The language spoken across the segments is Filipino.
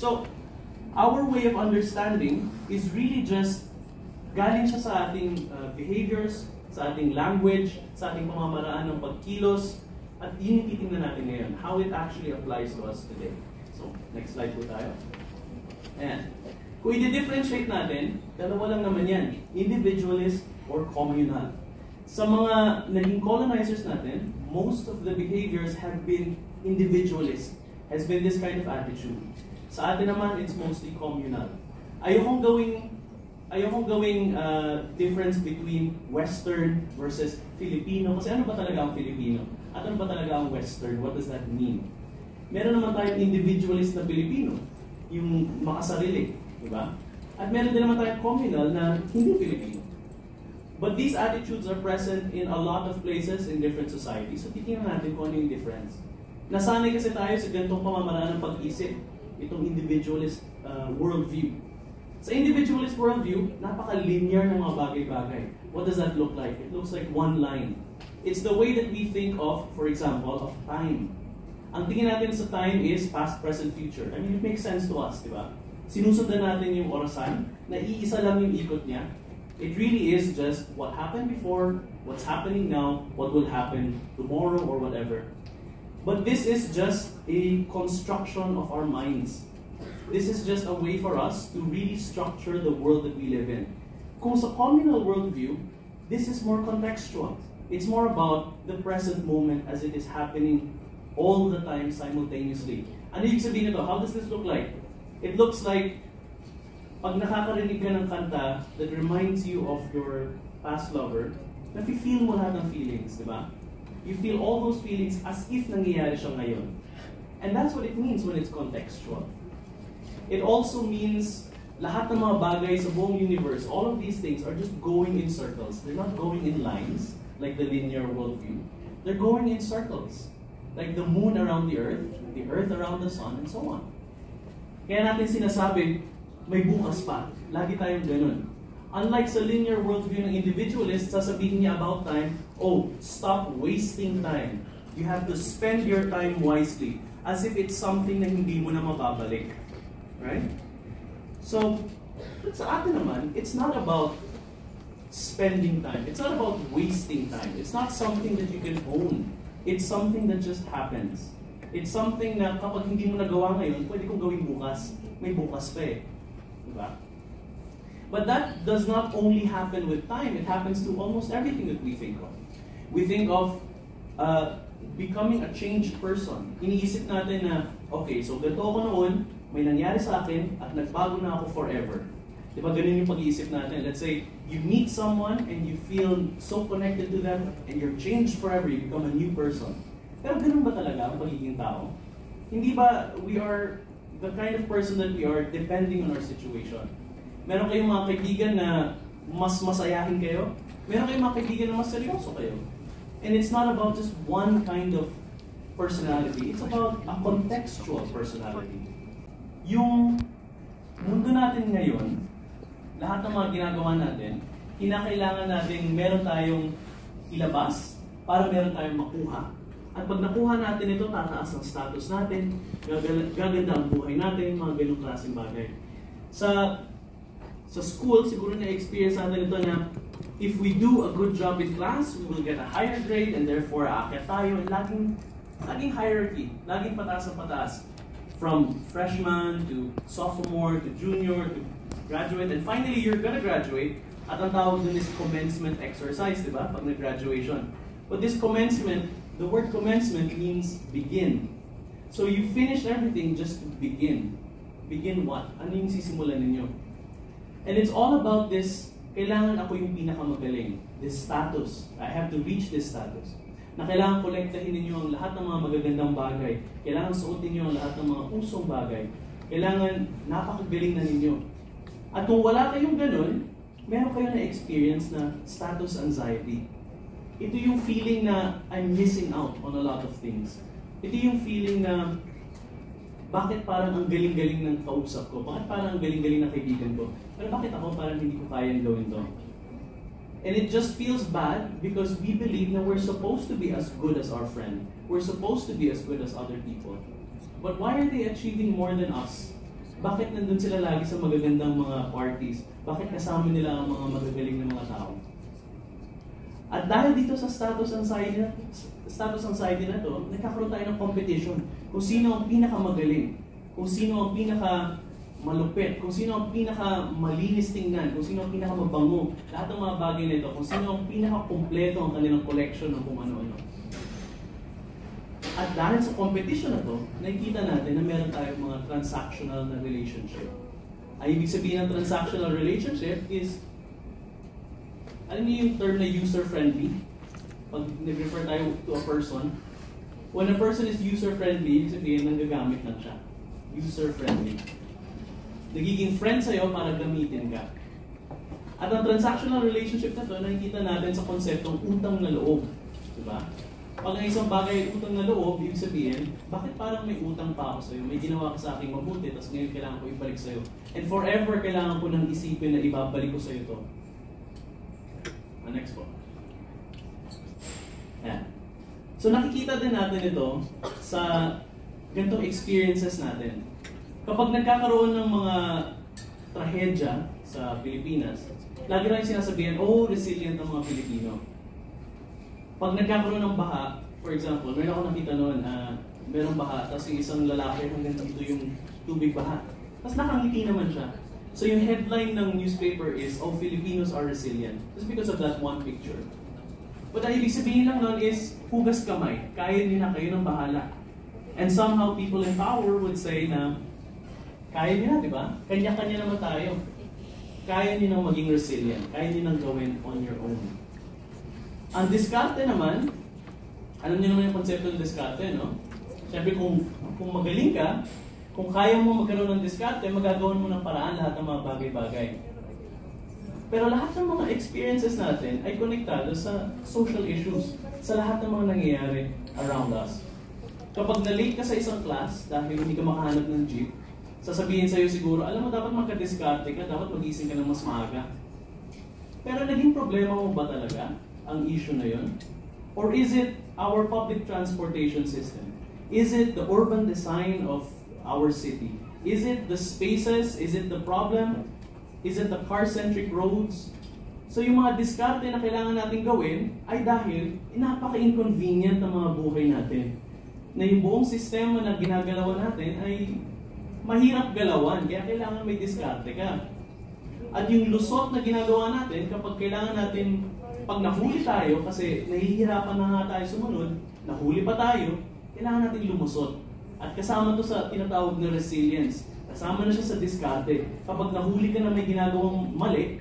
So, our way of understanding is really just galing siya sa ating behaviors, sa ating language, sa ating pamamaraan ng pagkilos, at yun yung titingnan natin ngayon, how it actually applies to us today. So, next slide po tayo. Ayan. Kung i-differentiate natin, dalawa lang naman yan, individualist or communal. Sa mga naging colonizers natin, most of the behaviors have been individualist, has been this kind of attitude. Sa atin naman, it's mostly communal. Ayokong gawing difference between Western versus Filipino. Kasi ano ba talaga ang Filipino? At ano ba talaga ang Western? What does that mean? Meron naman tayong individualist na Filipino, yung makasarili, di ba? At meron din naman tayong communal na hindi Filipino. But these attitudes are present in a lot of places in different societies. So titingnan natin kung ano yung difference. Nasanay kasi tayo sa ganitong pamamaraan ng pag-isip, itong individualist worldview. Sa individualist worldview, napaka-linear ng mga bagay-bagay. What does that look like? It looks like one line. It's the way that we think of, for example, of time. Ang tingin natin sa time is past, present, future. I mean, it makes sense to us, di ba? Sinusundan natin yung orasan, na iisa lang yung ikot niya. It really is just what happened before, what's happening now, what will happen tomorrow or whatever. But this is just a construction of our minds. This is just a way for us to really structure the world that we live in. Kung sa communal worldview, this is more contextual. It's more about the present moment as it is happening all the time simultaneously. Ano ibig sabihin nito? How does this look like? It looks like pag nakakarinig ka ng kanta that reminds you of your past lover, nafe-feel mo lahat ng feelings, di ba? You feel all those feelings as if nangyayari siya ngayon. And that's what it means when it's contextual. It also means lahat ng mga bagay sa buong universe, all of these things are just going in circles. They're not going in lines, like the linear worldview. They're going in circles. Like the moon around the earth around the sun, and so on. Kaya natin sinasabi, may bukas pa. Lagi tayong ganun. Unlike sa linear worldview ng individualist, sasabihin niya about time, oh, stop wasting time. You have to spend your time wisely, as if it's something na hindi mo na mababalik. Right? So, sa atin naman, it's not about spending time. It's not about wasting time. It's not something that you can own. It's something that just happens. It's something na kapag hindi mo nagawa ngayon, pwede kong gawin bukas. May bukas pa eh. Diba? But that does not only happen with time, it happens to almost everything that we think of. We think of becoming a changed person. Iniisip natin na, okay, so ganito ako noon, may nangyari sa akin, at nagbago na ako forever. Diba ganun yung pag-iisip natin? Let's say, you meet someone and you feel so connected to them and you're changed forever, you become a new person. Pero ganun ba talaga ang pagiging tao? Hindi ba we are the kind of person that we are depending on our situation? Meron kayong mga kaibigan na mas masayahin kayo? Meron kayong mga kaibigan na mas seryoso kayo? And it's not about just one kind of personality. It's about a contextual personality. Yung mundo natin ngayon, lahat ng mga ginagawa natin, kinakailangan natin meron tayong ilabas para meron tayong makuha. At pag nakuha natin ito, tataas ang status natin, gaganda ang buhay natin, mga ganong klaseng bagay. Sa school, siguro na-experience natin ito na if we do a good job in class, we will get a higher grade and therefore aakyat tayo. And laging hierarchy, laging pataas ang pataas. From freshman to sophomore to junior to graduate, and finally you're gonna graduate. At ang tawag dun is commencement exercise, di ba? Pag nag-graduation. But this commencement, the word commencement means begin. So you finish everything just to begin. Begin what? Ano yung sisimulan ninyo? And it's all about this, kailangan ako yung pinakamagaling. This status. I have to reach this status. Na kailangan kolektahin ninyo ang lahat ng mga magagandang bagay. Kailangan suotin niyo ang lahat ng mga usong bagay. Kailangan napakagaling na ninyo. At kung wala kayong ganun, meron kayo na-experience na status anxiety. Ito yung feeling na I'm missing out on a lot of things. Ito yung feeling na bakit parang ang galing-galing ng kausap ko? Bakit parang ang galing-galing ng kaibigan ko? Pero bakit ako parang hindi ko kayang gawin to? And it just feels bad because we believe that we're supposed to be as good as our friend. We're supposed to be as good as other people. But why are they achieving more than us? Bakit nandun sila lagi sa magagandang mga parties? Bakit kasama nila ang mga magagaling na mga tao? At dahil dito sa status anxiety na to, nagkakaroon tayo ng competition. Kung sino ang pinakamagaling, kung sino ang pinakamalupit, kung sino ang pinakamalinis tingnan, kung sino ang pinakamabango, lahat ng mga bagay na ito, kung sino ang pinakakumpleto ang kanilang collection ng kung ano-ano. At dahil sa competition na to, nakikita natin na meron tayong mga transactional na relationship. Ay ibig sabihin ng transactional relationship is, alam niyo yung term na user-friendly? Pag nag-refer tayo to a person, when a person is user-friendly, ibig sabihin nanggagamit lang siya. User-friendly. Nagiging friend sa'yo para gamitin ka. At ang transactional relationship na to, nakikita natin sa konseptong utang na loob. Diba? Pag ang isang bagay ay utang na loob, ibig sabihin, bakit parang may utang pa ako sa'yo? May ginawa ka sa akin mabuti, tapos ngayon kailangan ko ibalik sa'yo. And forever, kailangan ko nang isipin na ibabalik ko sa'yo to. Next po. Yan. So nakikita din natin ito sa ganitong experiences natin. Kapag nagkakaroon ng mga trahedya sa Pilipinas, lagi rin sinasabihan, oh, resilient ang mga Pilipino. Pag nagkakaroon ng baha, for example, meron ako nakita noon, merong baha, tapos yung isang lalaki hanggang dito yung tubig baha. Tapos nakangiti naman siya. So yung headline ng newspaper is, oh, Filipinos are resilient. Just because of that one picture. But ang ibig sabihin lang nun is, hugas kamay, kaya niyo na kayo ng bahala. And somehow people in power would say na, kaya niyo na, di ba? Kanya-kanya naman tayo. Kaya niyo nang maging resilient. Kaya niyo nang gawin on your own. Ang diskarte naman, alam niyo naman yung konsepto ng diskarte, no? Siyempre kung magaling ka, kung kaya mo magkaroon ng diskarte, magagawan mo ng paraan lahat ng mga bagay-bagay. Pero lahat ng mga experiences natin ay konektado sa social issues, sa lahat ng mga nangyayari around us. Kapag na-late ka sa isang class dahil hindi ka makahanap ng jeep, sasabihin sa'yo siguro, alam mo, dapat magka-diskarte ka, dapat magising ka ng mas maaga. Pero naging problema mo ba talaga ang issue na yun? Or is it our public transportation system? Is it the urban design of our city? Is it the spaces? Is it the problem? Is it the car-centric roads? So yung mga diskarte na kailangan natin gawin ay dahil napaka-inconvenient ng mga buhay natin. Na yung buong sistema na ginagalawan natin ay mahirap galawan, kaya kailangan may diskarte ka. At yung lusot na ginagawa natin, kapag kailangan natin, pag nahuli tayo, kasi nahihirapan na nga tayo sumunod, nahuli pa tayo, kailangan natin lumusot. At kasama to sa tinatawag na resilience. Kasama na siya sa diskarte. Kapag nahuli ka na may ginagawang mali,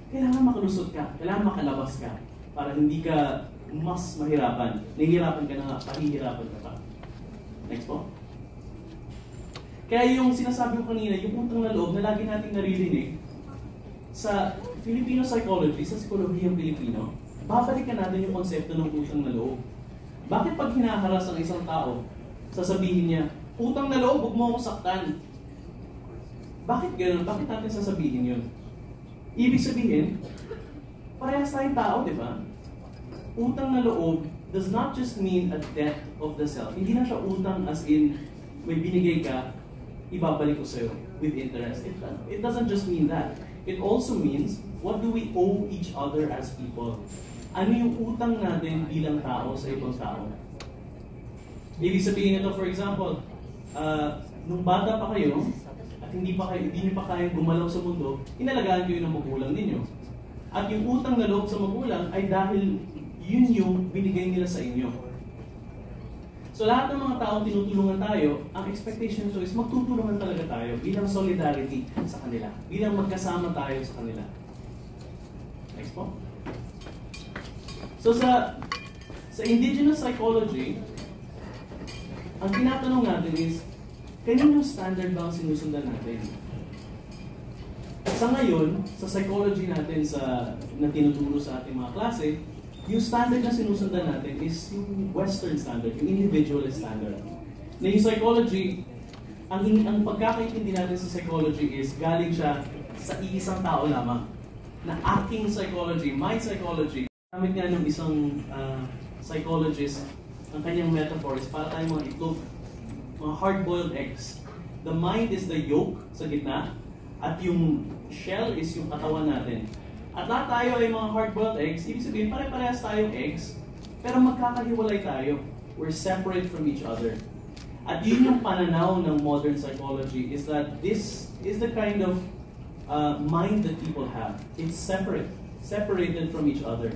kailangan makalusot ka, kailangan makalabas ka, para hindi ka mas mahirapan. Nahihirapan ka na nga, pahihirapan ka pa. Next po. Kaya yung sinasabi ko kanina, yung utang na loob na lagi nating naririnig, sa Filipino psychology, sa psikologiyang Pilipino, babalikan natin yung konsepto ng utang na loob. Bakit pag hinaharas ang isang tao, sasabihin niya, utang na loob, huwag mo akong saktan. Bakit ganoon? Bakit natin sasabihin yun? Ibig sabihin, parehas tayong tao, di ba? Utang na loob does not just mean a debt of the self. Hindi na siya utang as in, may binigay ka, ibabalik ko sa'yo with interest. It doesn't just mean that. It also means, what do we owe each other as people? Ano yung utang natin bilang tao sa ibang tao? Ibig sabihin nito, for example, nung bata pa kayo, at hindi niyo pa kayang gumalaw sa mundo, inalagaan kayo ng magulang ninyo. At yung utang na loob sa magulang ay dahil yun yung binigay nila sa inyo. So lahat ng mga taong tinutulungan tayo, ang expectation nito is magtutulungan talaga tayo bilang solidarity sa kanila, bilang magkasama tayo sa kanila. Next po. So sa indigenous psychology, ang tinatanong natin is, kaninong standard ba ang sinusundan natin? Sa ngayon, sa psychology natin na tinuturo sa ating mga klase, yung standard na sinusundan natin is yung Western standard, yung individualist standard. Na yung psychology, ang pagkakaintindi natin sa psychology is galing siya sa iisang tao lamang. Na aking psychology, my psychology. Gamit nga ng isang psychologist, ang kanyang metaphor is para tayong mga itlog, mga hard-boiled eggs. the mind is the yolk sa gitna, at yung shell is yung katawan natin. At lahat tayo ay mga hard-boiled eggs, ibig sabihin pare-parehas tayong eggs, pero magkakahiwalay tayo. We're separate from each other. At yun yung pananaw ng modern psychology, is that this is the kind of mind that people have. It's separated from each other.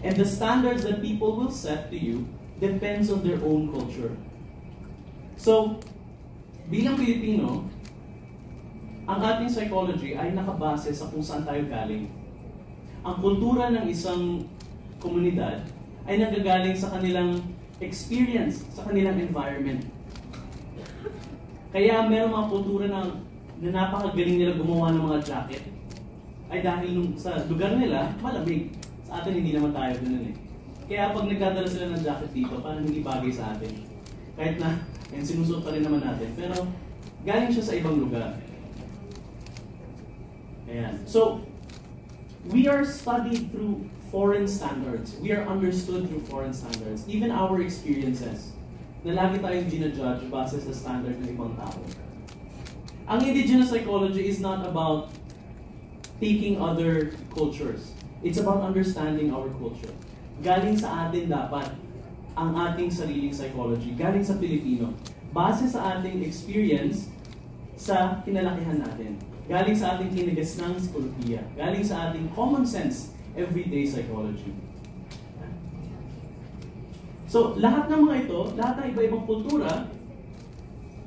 And the standards that people will set to you depends on their own culture. So, bilang Pilipino, ang ating psychology ay nakabase sa kung saan tayo galing. Ang kultura ng isang komunidad ay nagagaling sa kanilang experience, sa kanilang environment. Kaya meron mga kultura na napakagaling nila gumawa ng mga jacket ay dahil sa lugar nila, malamig. Sa atin, hindi naman tayo ganun eh. Kaya pag nagdadala sila ng jacket dito, parang hindi bagay sa atin. Kahit na, sinusuot pa rin naman natin. Pero, galing siya sa ibang lugar. Ayan. So, we are studied through foreign standards. We are understood through foreign standards. Even our experiences, na lagi tayong ginajudge base sa standard ng ibang tao. Ang indigenous psychology is not about taking other cultures. It's about understanding our culture. Galing sa atin dapat ang ating sariling psychology. Galing sa Pilipino. Base sa ating experience sa kinalakihan natin. Galing sa ating kinagasnang psikolohiya. Galing sa ating common sense, everyday psychology. So, lahat ng mga ito, lahat ng iba-ibang kultura,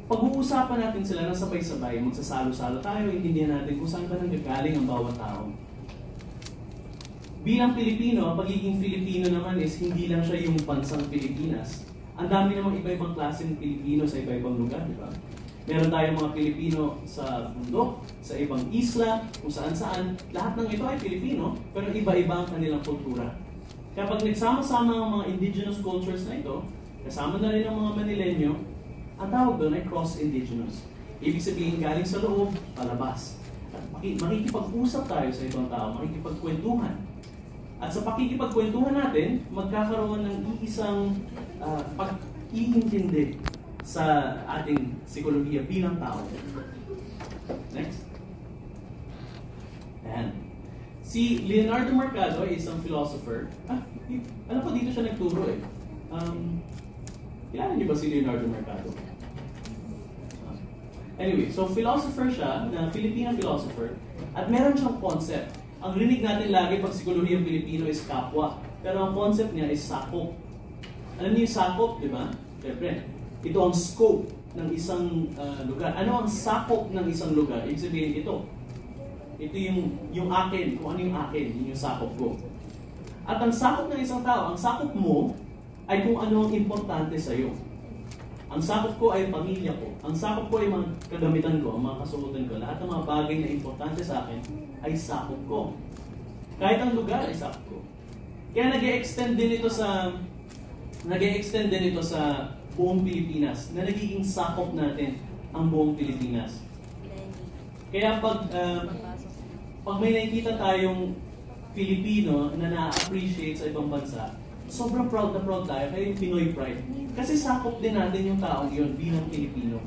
pag-uusapan natin sila ng sabay-sabay, magsasalo-salo tayo, intindihan natin kung saan ba nanggagaling ang bawat tao. Bilang Pilipino, ang pagiging Pilipino naman is hindi lang siya yung bansang Pilipinas. Ang dami namang iba-ibang klaseng Pilipino sa iba-ibang lugar, di ba? Meron tayong mga Pilipino sa bundok, sa ibang isla, kung saan-saan. Lahat ng ito ay Pilipino, pero iba-iba ang kanilang kultura. Kaya pag nagsama-sama ang mga indigenous cultures na ito, kasama na rin ang mga Manileño, ang tawag doon ay cross-indigenous. Ibig sabihin, galing sa loob, palabas. At makikipag-usap tayo sa ibang tao, makikipagkwentuhan. At sa pakikipagkwentuhan natin, magkakaroon ng iisang pag-iintindi sa ating psikolohiya bilang tao. Next. Ayan. Si Leonardo Mercado ay isang philosopher. Alam ko dito siya nagturo eh. Kilala niyo ba si Leonardo Mercado? Anyway, so philosopher siya, na Filipino philosopher, at meron siyang concept. Ang rinig natin lagi pag psikolohiyang Pilipino is kapwa. Pero ang concept niya is sakop. Alam niyo yung sakop, di ba? Siyempre, ito ang scope ng isang lugar. Ano ang sakop ng isang lugar? Ibig sabihin ito. Ito yung akin, kung ano yung akin, yun yung sakop ko. At ang sakop ng isang tao, ang sakop mo, ay kung ano ang importante sa'yo. Ang sakop ko ay pamilya ko. Ang sakop ko ay mga kagamitan ko, ang mga kasuotan ko. Lahat ng mga bagay na importante sa akin ay sakop ko. Kahit ang lugar ay sakop ko. Kaya nag-e-extend din ito sa buong Pilipinas, na nagiging sakop natin ang buong Pilipinas. Kaya pag may nakikita tayong Pilipino na na-appreciate sa ibang bansa, sobrang proud na proud tayo, kaya yung Pinoy pride. Kasi sakop din natin yung taong yun bilang Pilipino.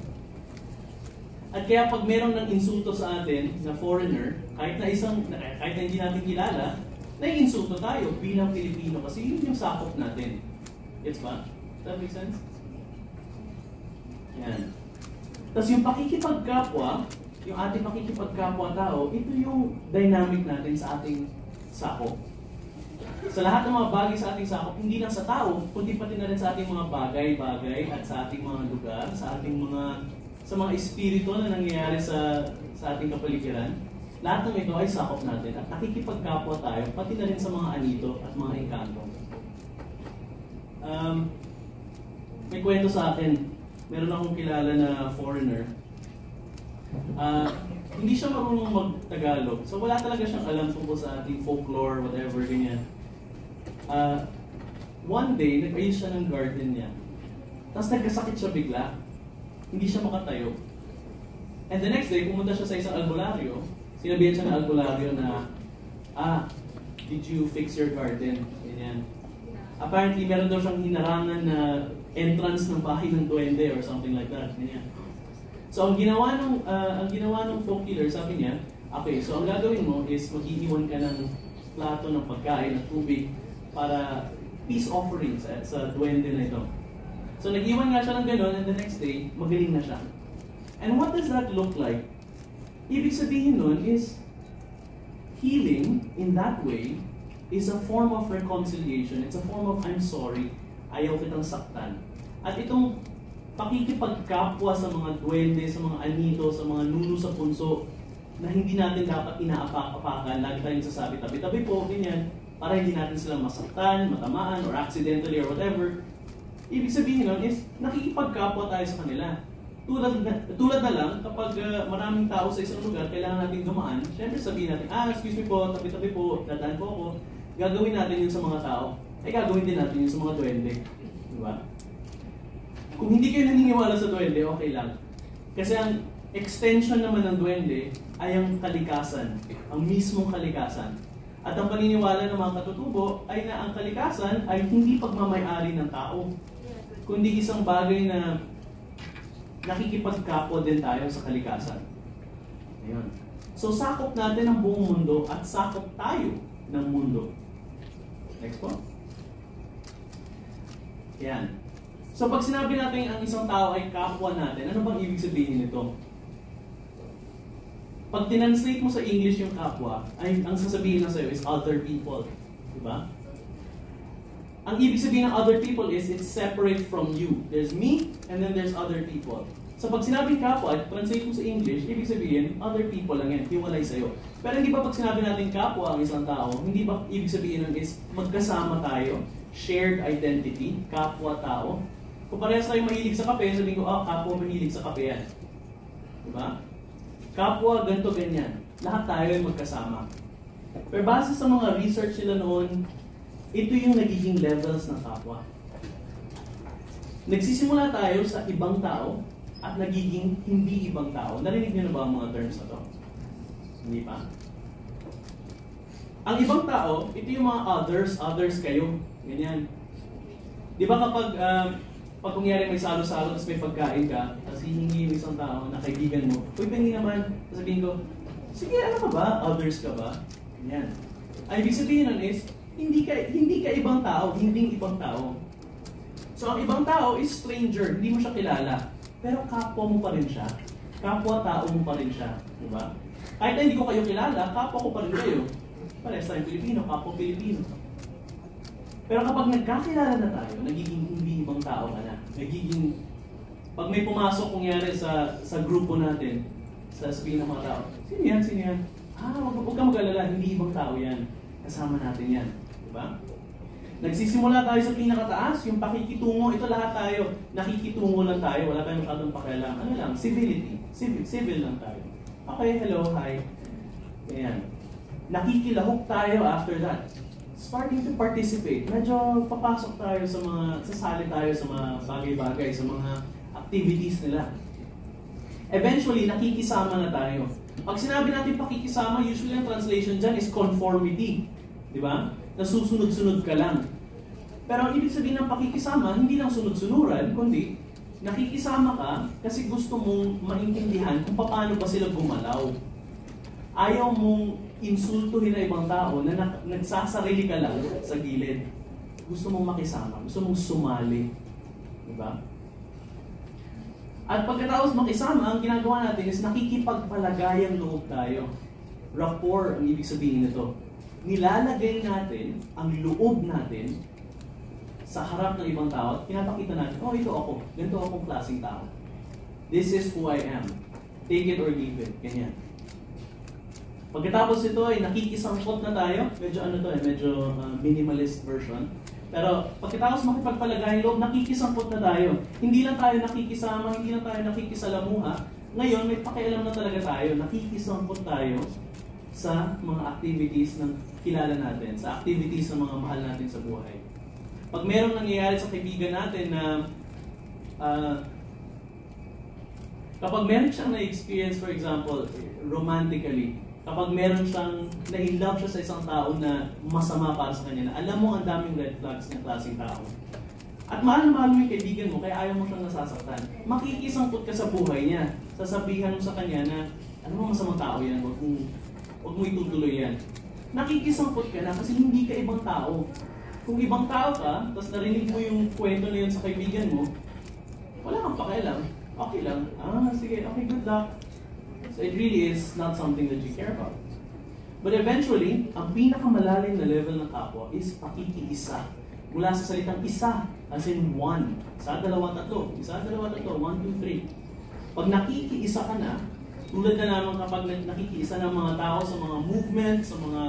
At kaya pag meron ng insulto sa atin na foreigner, kahit na hindi natin kilala, nai-insulto tayo bilang Pilipino kasi yun yung sakop natin. Gets ba? Does that make sense? Yan. Tapos yung pakikipagkapwa, yung ating pakikipagkapwa tao, ito yung dynamic natin sa ating sakop. Sa lahat ng mga bagay sa ating sakop, hindi lang sa tao, kundi pati na rin sa ating mga bagay-bagay at sa ating mga lugar, sa mga espiritu na nangyayari sa ating kapaligiran. Lahat ng ito ay sakop natin at nakikipagkapwa tayo, pati na rin sa mga anito at mga engkanto. May kwento sa akin, meron akong kilala na foreigner. Hindi siya marunong mag-Tagalog, so wala talaga siyang alam tungkol sa ating folklore, whatever, ganyan. One day, nag-ayos siya ng garden niya. Tapos nagkasakit siya bigla. Hindi siya makatayo. And the next day, pumunta siya sa isang albularyo. Sinabihan siya ng albularyo na, did you fix your garden? Ganyan. Apparently, meron daw siyang hinarangan na entrance ng bahay ng duwende or something like that. Ganyan. So ang ginawa ng folk healer, sabi niya, okay, so ang gagawin mo is mag-iiwan ka ng plato ng pagkain at tubig para peace offerings sa duwende na ito. So nag-iwan nga siya ng gano'n, and the next day, magaling na siya. And what does that look like? Ibig sabihin nun is, healing in that way is a form of reconciliation. It's a form of, I'm sorry, ayaw kitang saktan. At itong pakikipagkapwa sa mga duwende, sa mga anito, sa mga nuno sa punso, na hindi natin dapat inaapak-apakan, lagi tayong sasabi, tabi-tabi po, ganyan, para hindi natin sila masaktan, matamaan, or accidentally, or whatever. Ibig sabihin nun is, nakikipagkapwa tayo sa kanila. Tulad na lang, kapag maraming tao sa isang lugar, kailangan natin dumaan, syempre sabihin natin, excuse me po, tabi-tabi po, dadaan po ako. Gagawin natin yun sa mga tao, ay gagawin din natin yun sa mga duwende. Diba? Kung hindi kayo naniniwala sa duwende, okay lang. Kasi ang extension naman ng duwende ay ang kalikasan, ang mismong kalikasan. At ang paniniwala ng mga katutubo ay na ang kalikasan ay hindi pagmamay-ari ng tao, kundi isang bagay na nakikipagkapwa din tayo sa kalikasan. Ayun. So sakop natin ang buong mundo at sakop tayo ng mundo. Next po. Yan. So pag sinabi natin ang isang tao ay kapwa natin, ano bang ibig sabihin nito? Pag tinranslate mo sa English yung kapwa, ay ang sasabihin na sa'yo is other people. Diba? Ang ibig sabihin ng other people is it's separate from you. There's me, and then there's other people. So pag sinabing kapwa, translate mo sa English, ibig sabihin, other people lang yan, hiwalay sa'yo. Pero hindi ba pag sinabi natin kapwa ang isang tao, hindi ba ibig sabihin nun is magkasama tayo, shared identity, kapwa tao. Kung parehas tayo mahilig sa kape, sabihin ko, kapwa mahilig sa kape yan. Diba? Kapwa, ganito, ganyan. Lahat tayo ay magkasama. Pero base sa mga research nila noon, ito yung nagiging levels ng kapwa. Nagsisimula tayo sa ibang tao at nagiging hindi ibang tao. Narinig niyo na ba ang mga terms na to? Hindi pa? Ang ibang tao, ito yung mga others kayo. Ganyan. Di ba kapag pag kungyari may salo-salo, tapos may pagkain ka, tapos hihingi yung isang tao na kaibigan mo, uy, pengi naman, sabihin ko, sige, ano ka ba? Others ka ba? Yan. Ang ibig sabihin nun is, hindi ka ibang tao, hindi ibang tao. So, ang ibang tao is stranger, hindi mo siya kilala. Pero kapwa mo pa rin siya. Kapwa-tao mo pa rin siya. Diba? Kahit na hindi ko kayo kilala, kapwa ko pa rin kayo. Parehas tayong Pilipino, kapwa Pilipino. Pero kapag nagkakilala na tayo, nagiging hindi ibang tao ka na. Nagiging, pag may pumasok kungyari sa grupo natin, sa sabihin ng mga tao, sino yan, sino yan? Huwag kang mag-alala, hindi ibang tao yan. Kasama natin yan. Diba? Nagsisimula tayo sa pinakataas, yung pakikitungo, ito lahat tayo, nakikitungo lang tayo, wala tayong masyadong pakialam. Ano lang, civility. Civil lang tayo. Okay, hello, hi. Ayan. Nakikilahok tayo after that. Starting to participate. Medyo papasok tayo sa sasali tayo sa mga bagay-bagay, sa mga activities nila. Eventually, nakikisama na tayo. Pag sinabi natin pakikisama, usually ang translation dyan is conformity. Di ba? Nasusunod-sunod ka lang. Pero ang ibig sabihin ng pakikisama, hindi lang sunod-sunuran, kundi nakikisama ka kasi gusto mong maintindihan kung paano ba sila gumalaw. Ayaw mong insultuhin na ibang tao na nagsasarili ka lang sa gilid. Gusto mong makisama, gusto mong sumali. Diba? At pagkatapos makisama, ang ginagawa natin is nakikipagpalagayang loob tayo. Rapport ang ibig sabihin nito. Nilalagay natin ang loob natin sa harap ng ibang tao at pinapakita natin, ito ako. Ganito akong klaseng tao. This is who I am. Take it or leave it. Ganyan. Pagkatapos ito ay nakikisangkot na tayo. Medyo minimalist version. Pero pagkatapos makipagpalagay loob, nakikisangkot na tayo. Hindi lang tayo nakikisama, hindi lang tayo nakikisalamuha. Ngayon, may pakialam na talaga tayo. Nakikisangkot tayo sa mga activities ng kilala natin, sa activities ng mga mahal natin sa buhay. Pag merong nangyayari sa kaibigan natin na kapag meron siyang na-experience, for example, romantically, kapag meron siyang na-in-love siya sa isang tao na masama para sa kanya, na alam mo ang daming red flags ng klaseng tao, At mahal na mahal mo yung kaibigan mo, kaya ayaw mo siyang nasasaktan. Makikisangkot ka sa buhay niya. Sasabihan mo sa kanya na, ano mo masamang tao yan, huwag mo itutuloy yan. Nakikisangkot ka na kasi hindi ka ibang tao. Kung ibang tao ka, tapos narinig mo yung kwento na yun sa kaibigan mo, wala kang pakialam. Okay lang. Sige, okay, good luck. So it really is not something that you care about. But eventually, ang pinakamalalim na level ng kapwa is pakikiisa. Mula sa salitang isa, as in one. Isa, dalawa, tatlo. Isa, dalawa, tatlo. 1, 2, 3. Pag nakikiisa ka na, tulad na naman kapag nakikiisa ng mga tao sa mga movement, sa mga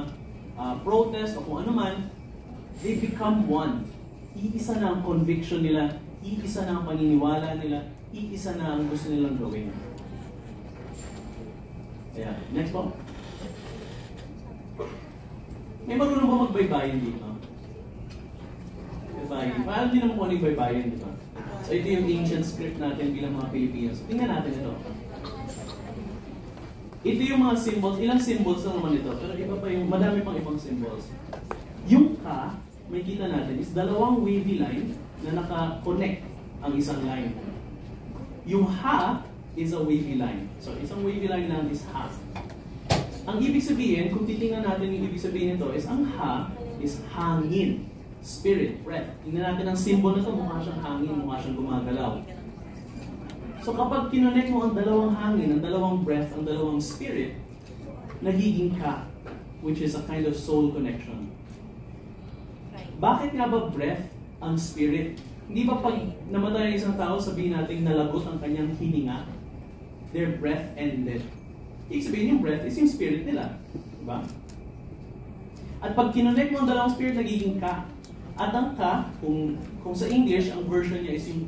protest, o kung ano man, they become one. Iisa na ang conviction nila, iisa na ang paniniwala nila, iisa na ang gusto nilang gawin. Yeah. Next po. May marunong ba magbaybayin dito? Baybayin. Paano din naman kung ano yung baybayin, di ba? So ito yung ancient script natin bilang mga Pilipino. So tingnan natin ito. Ito yung mga symbols. Ilang symbols lang naman ito. Pero iba pa yung, madami pang ibang symbols. Yung ka, may kita natin, is dalawang wavy line na naka-connect ang isang line. Yung ha is a wavy line. So isang wavy line lang is ha. Ang ibig sabihin, kung titingnan natin yung ibig sabihin nito, is ang ha is hangin, spirit, breath. Tingnan natin ang symbol na ito, mukha siyang hangin, mukha siyang gumagalaw. So kapag kinonect mo ang dalawang hangin, ang dalawang breath, ang dalawang spirit, nagiging ka, which is a kind of soul connection. Bakit nga ba breath ang spirit? Hindi ba pag namatay ang isang tao, sabihin natin nalagot ang kanyang hininga? Their breath ended. Ibig sabihin yung breath is yung spirit nila. Diba? At pag kinonect mo ang dalawang spirit, nagiging ka. At ang ka, kung sa English, ang version niya is yung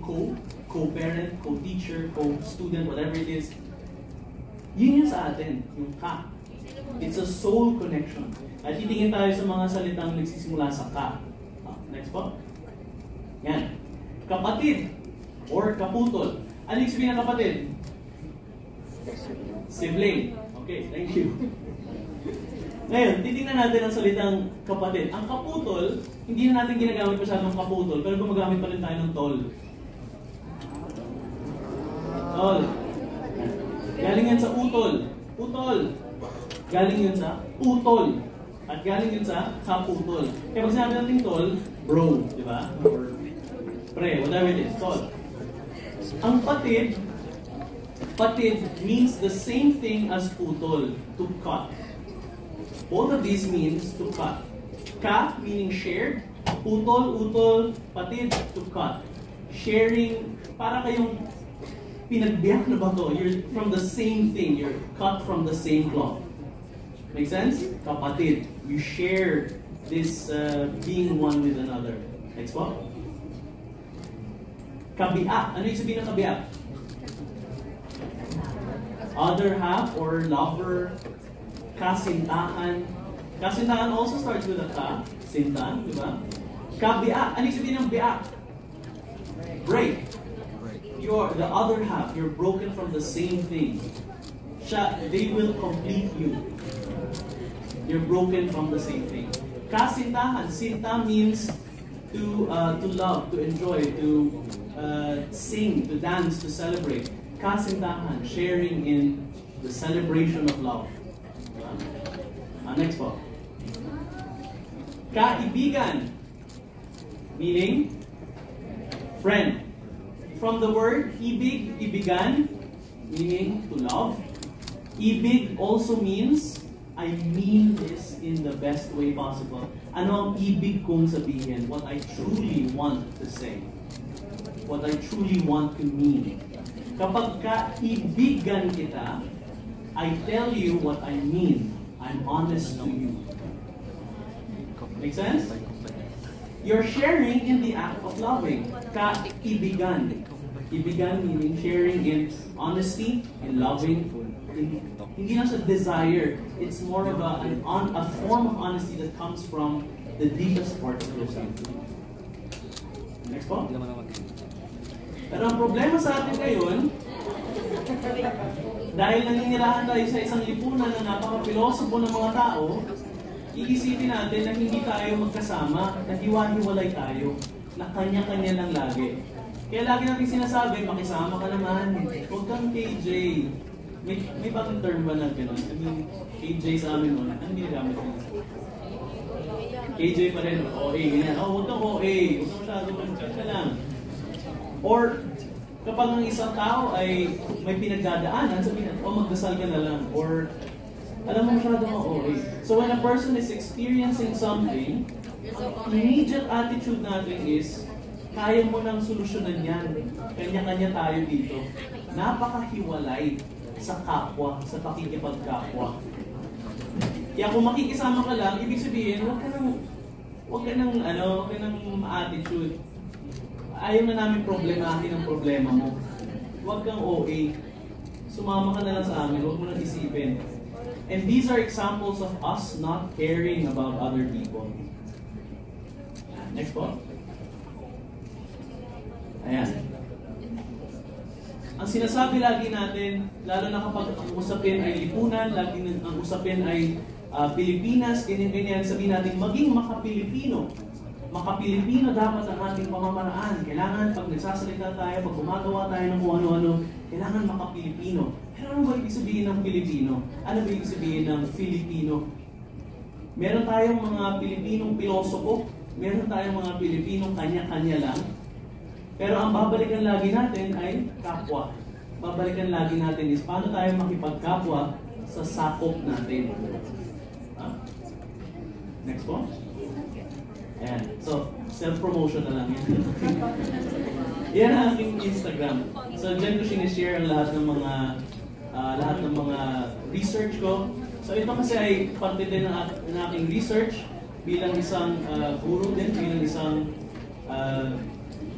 co-parent, co-teacher, co-student, whatever it is. Yun yung sa atin, yung ka. It's a soul connection. At titingin tayo sa mga salitang nagsisimula sa ka. Next po. Yan. Kapatid or kaputol. Ano yung sabihin ng kapatid? Sibling. Okay, thank you. Ngayon, titingnan natin ang salitang kapatid. Ang kaputol, hindi na natin ginagamit masyadong kaputol, pero gumagamit pa rin tayo ng tol. Tol. Galing yan sa utol. Utol. Galing yun sa utol. At galing yun sa kaputol. Kaya pag sinabi natin tol, bro, di ba? Or pre, whatever it is, tol. Ang patid means the same thing as utol, to cut. Both of these means to cut. Ka meaning shared, utol, patid, to cut. Sharing, para kayong pinagbiyak na bato. You're from the same thing, you're cut from the same cloth. Make sense? Kapatid. You share this being one with another. Next po. Kabiak. Ano yung sabihin ng kabiak? Other half or lover. Kasintahan. Kasintahan also starts with a ka. Sinta, di ba? Kabiak. Ano yung sabihin ng biak? Break. You're the other half. You're broken from the same thing. They will complete you. You're broken from the same thing. Kasintahan. Sinta means to love, to enjoy, to sing, to dance, to celebrate. Kasintahan, sharing in the celebration of love. Next po. Kaibigan, meaning friend. From the word ibig, ibigan, meaning to love. Ibig also means I mean this in the best way possible. Ano ang ibig kong sabihin? What I truly want to say. What I truly want to mean. Kapag kaibigan kita, I tell you what I mean. I'm honest to you. Make sense? You're sharing in the act of loving. Kaibigan. Ibigan meaning sharing in honesty, in loving, hindi na siya desire. It's more of a form of honesty that comes from the deepest part of yourself. Next po. Pero ang problema sa atin ngayon, dahil naninirahan tayo sa isang lipunan na napaka-pilosopo ng mga tao, iisipin natin na hindi tayo magkasama, na hiwa-hiwalay tayo. na kanya-kanya lang lagi. Kaya lagi natin sinasabi, makisama ka naman. Huwag kang KJ. May bagong term ba na gano'n? I mean, KJ sa amin nun, ano ginagamit nila? KJ pa rin, OA, ganyan. Oh, huwag kang OA. Huwag kang masyado, chat ka lang. Or, kapag ang isang tao ay may pinagdadaanan, sabihin natin, magdasal ka na lang. Or, alam mo masyado mo OA. So when a person is experiencing something, ang immediate attitude natin is, kaya mo nang solusyonan yan. Kanya-kanya tayo dito. Napakahiwalay sa kapwa, sa pakikipagkapwa. Kaya kung makikisama ka lang, ibig sabihin, huwag ka nang ma-attitude. Ayaw na namin problemahin ang problema mo. Huwag kang OA. Sumama ka na lang sa amin, huwag mo nang isipin. And these are examples of us not caring about other people. Next po. Ayan. Ang sinasabi lagi natin, lalo na kapag ang usapin ay lipunan, lagi ang usapin ay Pilipinas, ganyan-ganyan, sabihin natin, maging makapilipino. Makapilipino dapat ang ating pamamaraan. Kailangan pag nagsasalita tayo, pag gumagawa tayo ng kung ano-ano, kailangan makapilipino. Pero ano ba ibig sabihin ng Pilipino? Ano ba ibig sabihin ng Filipino? Meron tayong mga Pilipinong pilosopo, meron tayong mga Pilipinong kanya-kanya lang. Pero ang babalikan lagi natin ay kapwa. Babalikan lagi natin is paano tayo makipagkapwa sa sakop natin. Next po. Ayan. So, self-promotion na lang yan. Yan ang aking Instagram. So, dyan ko sinishare ang lahat ng mga research ko. So, ito kasi ay parte din ng aking research bilang isang guru din, bilang isang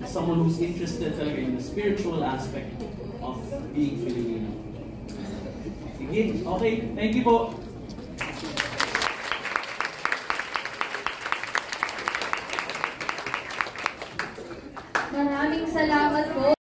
someone who's interested talaga in the spiritual aspect of being Filipino. Sige, okay. Thank you po. Maraming salamat po.